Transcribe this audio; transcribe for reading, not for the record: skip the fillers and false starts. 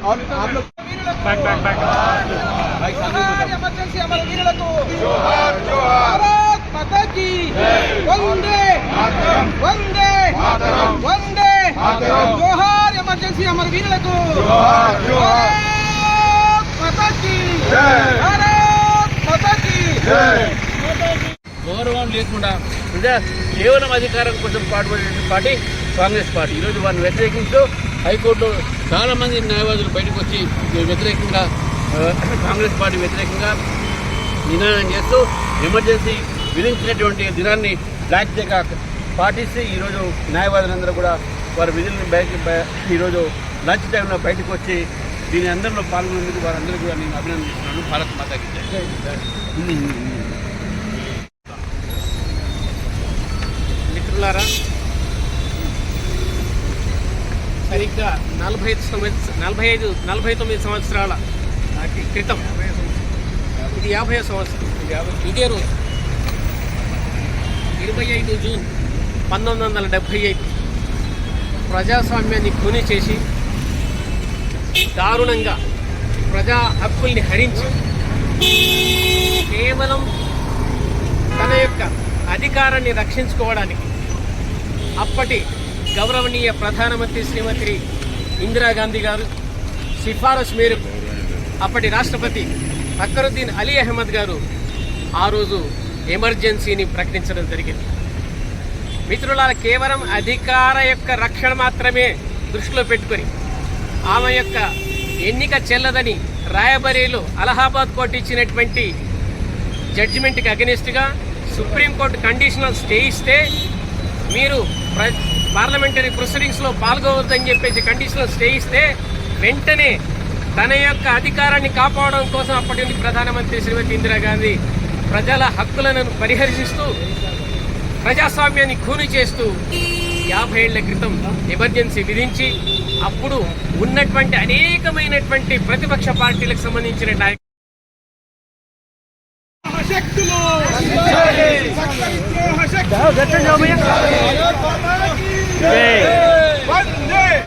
आप लोग ఎమర్జెన్సీ అమర వీరులకు భారత్ మాతా కీ వందే వందే వందే జోహార్ ఎమర్జెన్సీ అమర వీరులకు భారత్ మాతా కీ భారత్ మాతా కీ గౌరవం లేకుండా కేవలం అధికారం కోసం పాటుపడే పార్టీ కాంగ్రెస్ పార్టీ. ఈరోజు వారిని వ్యతిరేకించు హైకోర్టులో చాలామంది న్యాయవాదులు బయటకు వచ్చి వ్యతిరేకంగా కాంగ్రెస్ పార్టీ వ్యతిరేకంగా నినాదం చేస్తూ ఎమర్జెన్సీ విధించినటువంటి దినాన్ని బ్లాక్ డేగా పాటిస్తే ఈరోజు న్యాయవాదులందరూ కూడా వారి విధులను ఈరోజు లంచ్ టైంలో బయటకు వచ్చి దీని అందరిలో పాల్గొనేందుకు వారందరూ కూడా నేను అభినందిస్తున్నాను. భారత్ మాతాకి జై. మిత్రులారా, సరిగ్గా 49 సంవత్సరాల క్రితం, ఇది 50వ సంవత్సరం, ఇదే రోజు 25 జూన్ 1975 ప్రజాస్వామ్యాన్ని ఖూనీ చేసి దారుణంగా ప్రజా హక్కుల్ని హరించి కేవలం తన యొక్క అధికారాన్ని రక్షించుకోవడానికి అప్పటి గౌరవనీయ ప్రధానమంత్రి శ్రీమతి ఇందిరాగాంధీ గారు సిఫారసు మేరకు అప్పటి రాష్ట్రపతి అక్బరుద్దీన్ అలీ అహ్మద్ గారు ఆ రోజు ఎమర్జెన్సీని ప్రకటించడం జరిగింది. మిత్రులారా, కేవలం అధికార యొక్క రక్షణ మాత్రమే దృష్టిలో పెట్టుకొని ఆమె యొక్క ఎన్నిక చెల్లదని రాయబరేలో అలహాబాద్ కోర్టు ఇచ్చినటువంటి జడ్జిమెంట్కి అగెనిస్ట్గా సుప్రీంకోర్టు కండిషనల్ స్టే ఇస్తే మీరు పార్లమెంటరీ ప్రొసీడింగ్స్లో పాల్గొవద్దని చెప్పేసి కండిషనల్ స్టే ఇస్తే వెంటనే తన యొక్క అధికారాన్ని కాపాడడం కోసం అప్పటి ప్రధానమంత్రి శ్రీమతి ఇందిరాగాంధీ ప్రజల హక్కులను పరిహరిస్తూ ప్రజాస్వామ్యాన్ని ఖూనీ చేస్తూ 50 ఏళ్ల క్రితం ఎమర్జెన్సీ విధించి అప్పుడు ఉన్నటువంటి అనేకమైనటువంటి ప్రతిపక్ష పార్టీలకు సంబంధించిన शक्ति